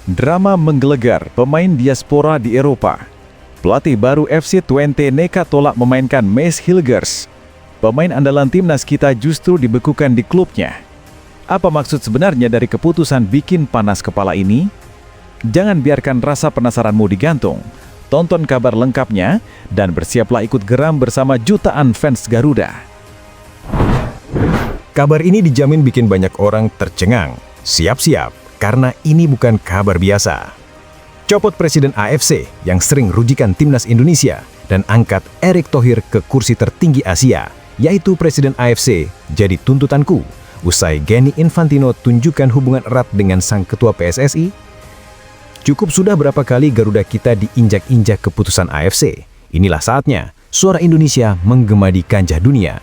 Drama menggelegar pemain diaspora di Eropa. Pelatih baru FC Twente nekat tolak memainkan Maes Hilgers. Pemain andalan timnas kita justru dibekukan di klubnya. Apa maksud sebenarnya dari keputusan bikin panas kepala ini? Jangan biarkan rasa penasaranmu digantung. Tonton kabar lengkapnya dan bersiaplah ikut geram bersama jutaan fans Garuda. Kabar ini dijamin bikin banyak orang tercengang. Siap-siap, karena ini bukan kabar biasa. Copot Presiden AFC yang sering rujikan timnas Indonesia dan angkat Erick Thohir ke kursi tertinggi Asia, yaitu Presiden AFC, jadi tuntutanku. Usai Gianni Infantino tunjukkan hubungan erat dengan sang ketua PSSI, cukup sudah berapa kali Garuda kita diinjak-injak keputusan AFC. Inilah saatnya suara Indonesia menggema di kancah dunia.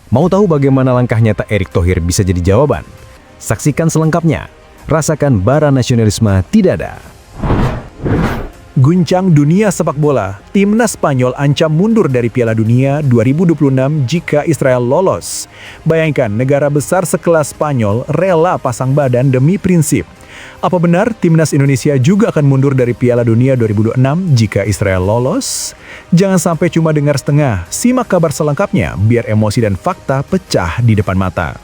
Mau tahu bagaimana langkah nyata Erick Thohir bisa jadi jawaban? Saksikan selengkapnya. Rasakan bara nasionalisme tidak ada. Guncang dunia sepak bola, timnas Spanyol ancam mundur dari Piala Dunia 2026 jika Israel lolos. Bayangkan negara besar sekelas Spanyol rela pasang badan demi prinsip. Apa benar timnas Indonesia juga akan mundur dari Piala Dunia 2026 jika Israel lolos? Jangan sampai cuma dengar setengah, simak kabar selengkapnya biar emosi dan fakta pecah di depan mata.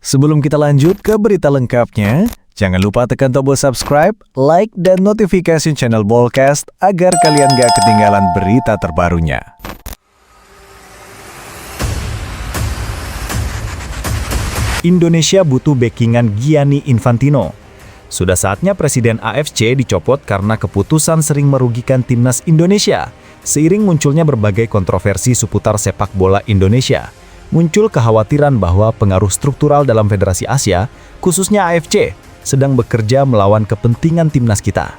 Sebelum kita lanjut ke berita lengkapnya, jangan lupa tekan tombol subscribe, like, dan notifikasi channel Bolcast agar kalian gak ketinggalan berita terbarunya. Indonesia butuh backingan Gianni Infantino. Sudah saatnya Presiden AFC dicopot karena keputusan sering merugikan timnas Indonesia. Seiring munculnya berbagai kontroversi seputar sepak bola Indonesia, muncul kekhawatiran bahwa pengaruh struktural dalam Federasi Asia, khususnya AFC, sedang bekerja melawan kepentingan timnas kita.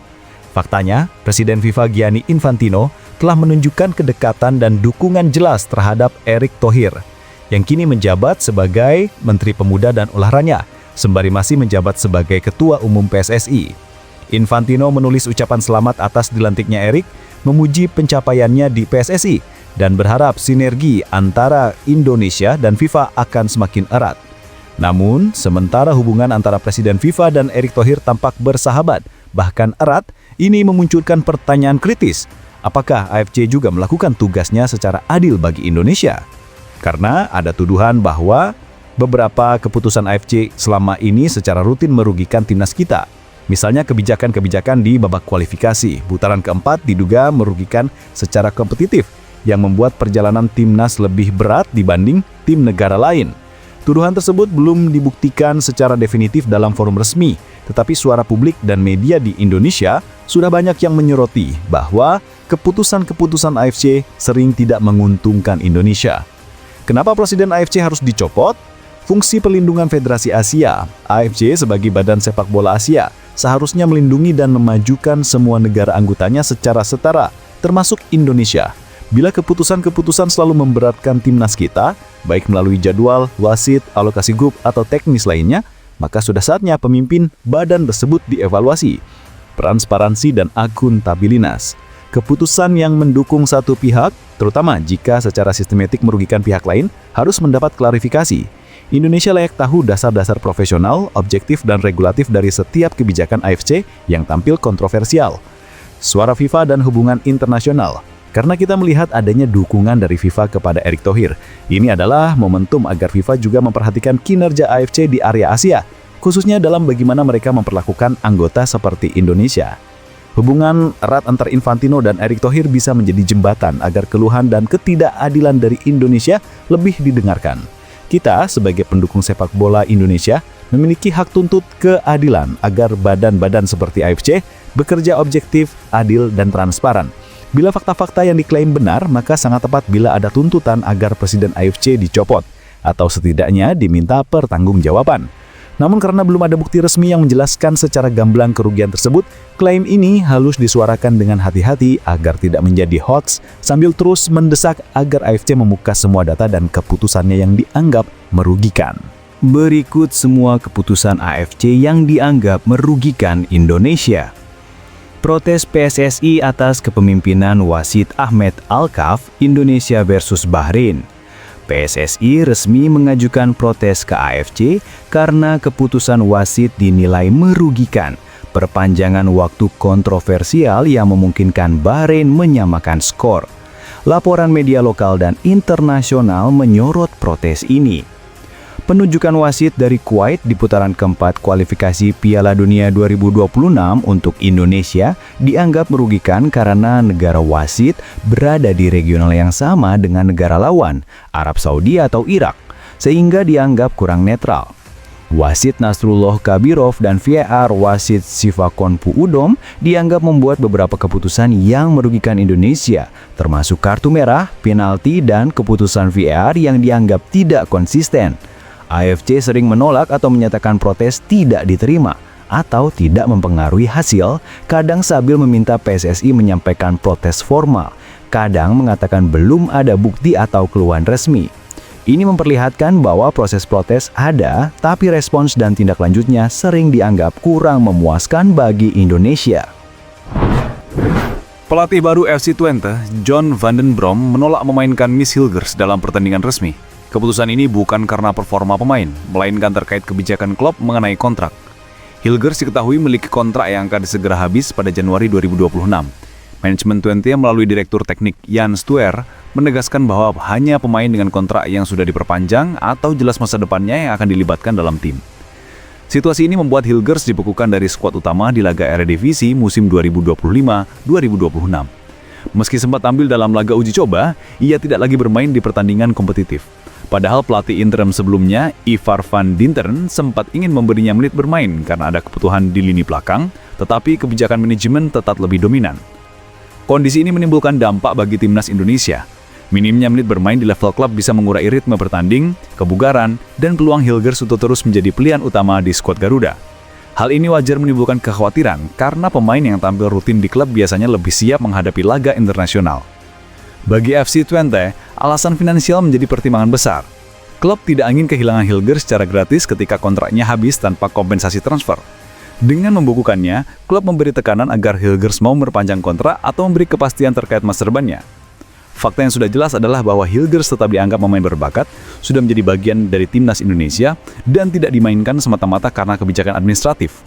Faktanya, Presiden FIFA Gianni Infantino telah menunjukkan kedekatan dan dukungan jelas terhadap Erick Thohir, yang kini menjabat sebagai Menteri Pemuda dan Olahraga, sembari masih menjabat sebagai Ketua Umum PSSI. Infantino menulis ucapan selamat atas dilantiknya Erick, memuji pencapaiannya di PSSI, dan berharap sinergi antara Indonesia dan FIFA akan semakin erat. Namun, sementara hubungan antara Presiden FIFA dan Erick Thohir tampak bersahabat, bahkan erat, ini memunculkan pertanyaan kritis. Apakah AFC juga melakukan tugasnya secara adil bagi Indonesia? Karena ada tuduhan bahwa beberapa keputusan AFC selama ini secara rutin merugikan timnas kita. Misalnya kebijakan-kebijakan di babak kualifikasi, putaran keempat diduga merugikan secara kompetitif, yang membuat perjalanan timnas lebih berat dibanding tim negara lain. Tuduhan tersebut belum dibuktikan secara definitif dalam forum resmi, tetapi suara publik dan media di Indonesia sudah banyak yang menyoroti bahwa keputusan-keputusan AFC sering tidak menguntungkan Indonesia. Kenapa Presiden AFC harus dicopot? Fungsi pelindungan Federasi Asia, AFC sebagai badan sepak bola Asia, seharusnya melindungi dan memajukan semua negara anggotanya secara setara, termasuk Indonesia. Bila keputusan-keputusan selalu memberatkan timnas kita, baik melalui jadwal, wasit, alokasi grup, atau teknis lainnya, maka sudah saatnya pemimpin badan tersebut dievaluasi. Transparansi dan akuntabilitas. Keputusan yang mendukung satu pihak, terutama jika secara sistematik merugikan pihak lain, harus mendapat klarifikasi. Indonesia layak tahu dasar-dasar profesional, objektif, dan regulatif dari setiap kebijakan AFC yang tampil kontroversial. Suara FIFA dan hubungan internasional. Karena kita melihat adanya dukungan dari FIFA kepada Erick Thohir, ini adalah momentum agar FIFA juga memperhatikan kinerja AFC di area Asia, khususnya dalam bagaimana mereka memperlakukan anggota seperti Indonesia. Hubungan erat antar Infantino dan Erick Thohir bisa menjadi jembatan agar keluhan dan ketidakadilan dari Indonesia lebih didengarkan. Kita sebagai pendukung sepak bola Indonesia memiliki hak tuntut keadilan agar badan-badan seperti AFC bekerja objektif, adil, dan transparan. Bila fakta-fakta yang diklaim benar, maka sangat tepat bila ada tuntutan agar Presiden AFC dicopot, atau setidaknya diminta pertanggungjawaban. Namun karena belum ada bukti resmi yang menjelaskan secara gamblang kerugian tersebut, klaim ini harus disuarakan dengan hati-hati agar tidak menjadi hoax, sambil terus mendesak agar AFC membuka semua data dan keputusannya yang dianggap merugikan. Berikut semua keputusan AFC yang dianggap merugikan Indonesia. Protes PSSI atas kepemimpinan wasit Ahmed Alkaf Indonesia versus Bahrain. PSSI resmi mengajukan protes ke AFC karena keputusan wasit dinilai merugikan. perpanjangan waktu kontroversial yang memungkinkan Bahrain menyamakan skor. Laporan media lokal dan internasional menyorot protes ini. Penunjukan wasit dari Kuwait di putaran keempat kualifikasi Piala Dunia 2026 untuk Indonesia dianggap merugikan karena negara wasit berada di regional yang sama dengan negara lawan, Arab Saudi atau Irak, sehingga dianggap kurang netral. Wasit Nasrullah Kabirov dan VAR wasit Sivakon Puudom dianggap membuat beberapa keputusan yang merugikan Indonesia, termasuk kartu merah, penalti, dan keputusan VAR yang dianggap tidak konsisten. AFC sering menolak atau menyatakan protes tidak diterima atau tidak mempengaruhi hasil, kadang sambil meminta PSSI menyampaikan protes formal, kadang mengatakan belum ada bukti atau keluhan resmi. Ini memperlihatkan bahwa proses protes ada, tapi respons dan tindak lanjutnya sering dianggap kurang memuaskan bagi Indonesia. Pelatih baru FC Twente, John van den Brom, menolak memainkan Miss Hilgers dalam pertandingan resmi. Keputusan ini bukan karena performa pemain, melainkan terkait kebijakan klub mengenai kontrak. Hilgers diketahui memiliki kontrak yang akan segera habis pada Januari 2026. Manajemen Twente melalui Direktur Teknik Jan Stuer menegaskan bahwa hanya pemain dengan kontrak yang sudah diperpanjang atau jelas masa depannya yang akan dilibatkan dalam tim. Situasi ini membuat Hilgers dibekukan dari skuad utama di laga Eredivisie musim 2025-2026. Meski sempat tampil dalam laga uji coba, ia tidak lagi bermain di pertandingan kompetitif. Padahal pelatih interim sebelumnya, Ivar van Dinteren, sempat ingin memberinya menit bermain karena ada kebutuhan di lini belakang, tetapi kebijakan manajemen tetap lebih dominan. Kondisi ini menimbulkan dampak bagi timnas Indonesia. Minimnya menit bermain di level klub bisa mengurai ritme bertanding, kebugaran, dan peluang Hilgers untuk terus menjadi pilihan utama di skuad Garuda. Hal ini wajar menimbulkan kekhawatiran karena pemain yang tampil rutin di klub biasanya lebih siap menghadapi laga internasional. Bagi FC Twente, alasan finansial menjadi pertimbangan besar. Klub tidak ingin kehilangan Hilgers secara gratis ketika kontraknya habis tanpa kompensasi transfer. Dengan membukukannya, klub memberi tekanan agar Hilgers mau memperpanjang kontrak atau memberi kepastian terkait masa depannya. Fakta yang sudah jelas adalah bahwa Hilgers tetap dianggap pemain berbakat, sudah menjadi bagian dari timnas Indonesia, dan tidak dimainkan semata-mata karena kebijakan administratif.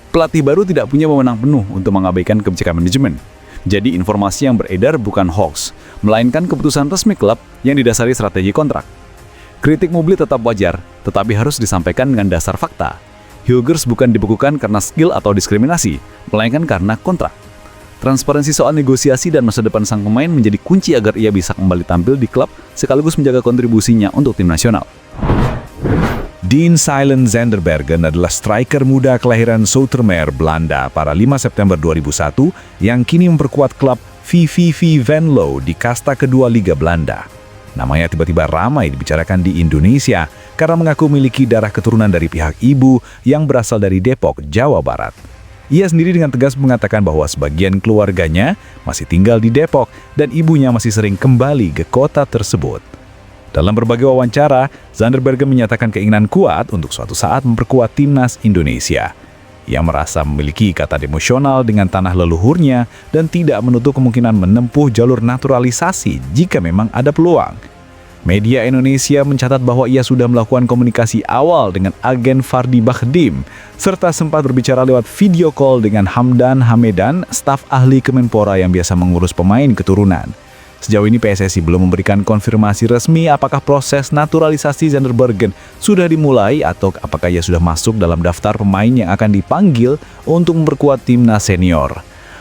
Pelatih baru tidak punya wewenang penuh untuk mengabaikan kebijakan manajemen. Jadi informasi yang beredar bukan hoax, melainkan keputusan resmi klub yang didasari strategi kontrak. Kritik publik tetap wajar, tetapi harus disampaikan dengan dasar fakta. Hilgers bukan dibekukan karena skill atau diskriminasi, melainkan karena kontrak. Transparansi soal negosiasi dan masa depan sang pemain menjadi kunci agar ia bisa kembali tampil di klub sekaligus menjaga kontribusinya untuk tim nasional. Dean Silent Zanderbergen adalah striker muda kelahiran Zoetermeer, Belanda pada 5 September 2001 yang kini memperkuat klub VVV Venlo di kasta kedua Liga Belanda. Namanya tiba-tiba ramai dibicarakan di Indonesia karena mengaku memiliki darah keturunan dari pihak ibu yang berasal dari Depok, Jawa Barat. Ia sendiri dengan tegas mengatakan bahwa sebagian keluarganya masih tinggal di Depok dan ibunya masih sering kembali ke kota tersebut. Dalam berbagai wawancara, Zanderbergen menyatakan keinginan kuat untuk suatu saat memperkuat timnas Indonesia. Ia merasa memiliki ikatan emosional dengan tanah leluhurnya dan tidak menutup kemungkinan menempuh jalur naturalisasi jika memang ada peluang. Media Indonesia mencatat bahwa ia sudah melakukan komunikasi awal dengan agen Fardi Bakhdim, serta sempat berbicara lewat video call dengan Hamdan Hamedan, staf ahli Kemenpora yang biasa mengurus pemain keturunan. Sejauh ini PSSI belum memberikan konfirmasi resmi apakah proses naturalisasi Zanderbergen sudah dimulai atau apakah ia sudah masuk dalam daftar pemain yang akan dipanggil untuk memperkuat timnas senior.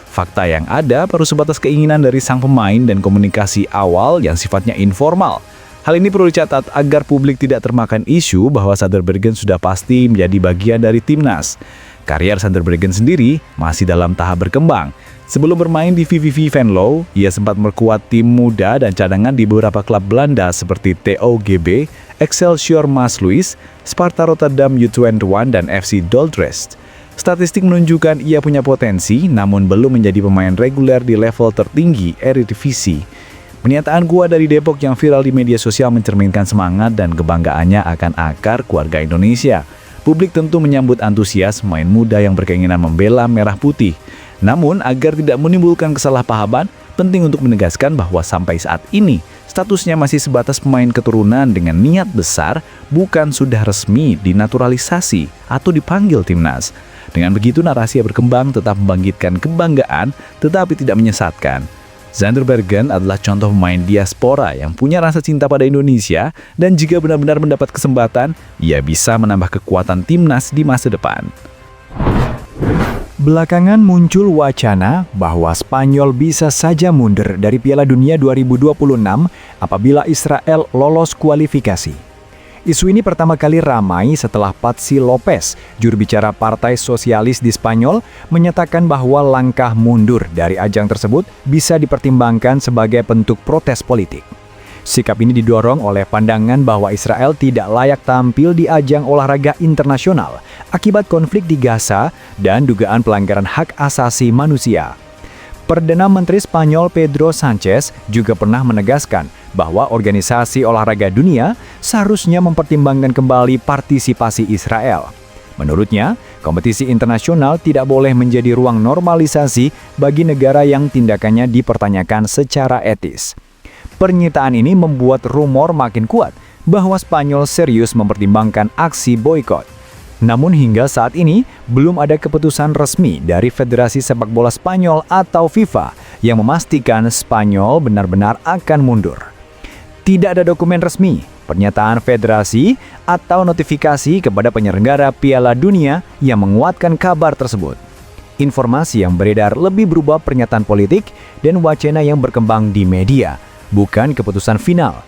Fakta yang ada baru sebatas keinginan dari sang pemain dan komunikasi awal yang sifatnya informal. Hal ini perlu dicatat agar publik tidak termakan isu bahwa Zanderbergen sudah pasti menjadi bagian dari timnas. Karier Zanderbergen sendiri masih dalam tahap berkembang. Sebelum bermain di VVV Venlo, ia sempat memperkuat tim muda dan cadangan di beberapa klub Belanda seperti TOGB, Excelsior Maasluis, Sparta Rotterdam U21 dan FC Dordrecht. Statistik menunjukkan ia punya potensi, namun belum menjadi pemain reguler di level tertinggi Eredivisie. Pernyataan kuat dari Depok yang viral di media sosial mencerminkan semangat dan kebanggaannya akan akar keluarga Indonesia. Publik tentu menyambut antusias pemain muda yang berkeinginan membela merah putih. Namun, agar tidak menimbulkan kesalahpahaman, penting untuk menegaskan bahwa sampai saat ini, statusnya masih sebatas pemain keturunan dengan niat besar, bukan sudah resmi dinaturalisasi atau dipanggil timnas. Dengan begitu narasi yang berkembang tetap membangkitkan kebanggaan tetapi tidak menyesatkan. Zanderbergen adalah contoh pemain diaspora yang punya rasa cinta pada Indonesia dan jika benar-benar mendapat kesempatan, ia bisa menambah kekuatan timnas di masa depan. Belakangan muncul wacana bahwa Spanyol bisa saja mundur dari Piala Dunia 2026 apabila Israel lolos kualifikasi. Isu ini pertama kali ramai setelah Patxi López, juru bicara Partai Sosialis di Spanyol, menyatakan bahwa langkah mundur dari ajang tersebut bisa dipertimbangkan sebagai bentuk protes politik. Sikap ini didorong oleh pandangan bahwa Israel tidak layak tampil di ajang olahraga internasional akibat konflik di Gaza dan dugaan pelanggaran hak asasi manusia. Perdana Menteri Spanyol Pedro Sánchez juga pernah menegaskan bahwa organisasi olahraga dunia seharusnya mempertimbangkan kembali partisipasi Israel. Menurutnya, kompetisi internasional tidak boleh menjadi ruang normalisasi bagi negara yang tindakannya dipertanyakan secara etis. Pernyataan ini membuat rumor makin kuat bahwa Spanyol serius mempertimbangkan aksi boikot. Namun hingga saat ini, belum ada keputusan resmi dari Federasi Sepak Bola Spanyol atau FIFA yang memastikan Spanyol benar-benar akan mundur. Tidak ada dokumen resmi, pernyataan federasi, atau notifikasi kepada penyelenggara Piala Dunia yang menguatkan kabar tersebut. Informasi yang beredar lebih berupa pernyataan politik dan wacana yang berkembang di media, bukan keputusan final.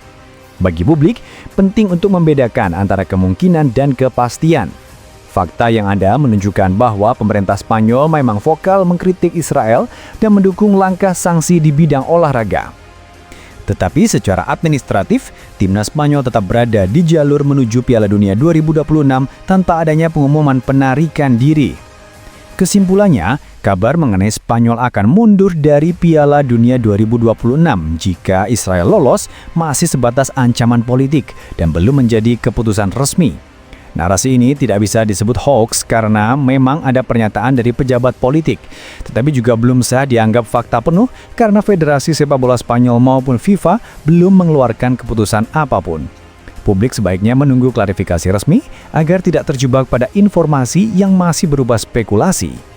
Bagi publik, penting untuk membedakan antara kemungkinan dan kepastian. Fakta yang ada menunjukkan bahwa pemerintah Spanyol memang vokal mengkritik Israel dan mendukung langkah sanksi di bidang olahraga. Tetapi secara administratif, timnas Spanyol tetap berada di jalur menuju Piala Dunia 2026 tanpa adanya pengumuman penarikan diri. Kesimpulannya, kabar mengenai Spanyol akan mundur dari Piala Dunia 2026 jika Israel lolos masih sebatas ancaman politik dan belum menjadi keputusan resmi. Narasi ini tidak bisa disebut hoax karena memang ada pernyataan dari pejabat politik, tetapi juga belum sah dianggap fakta penuh karena Federasi Sepak Bola Spanyol maupun FIFA belum mengeluarkan keputusan apapun. Publik sebaiknya menunggu klarifikasi resmi agar tidak terjebak pada informasi yang masih berupa spekulasi.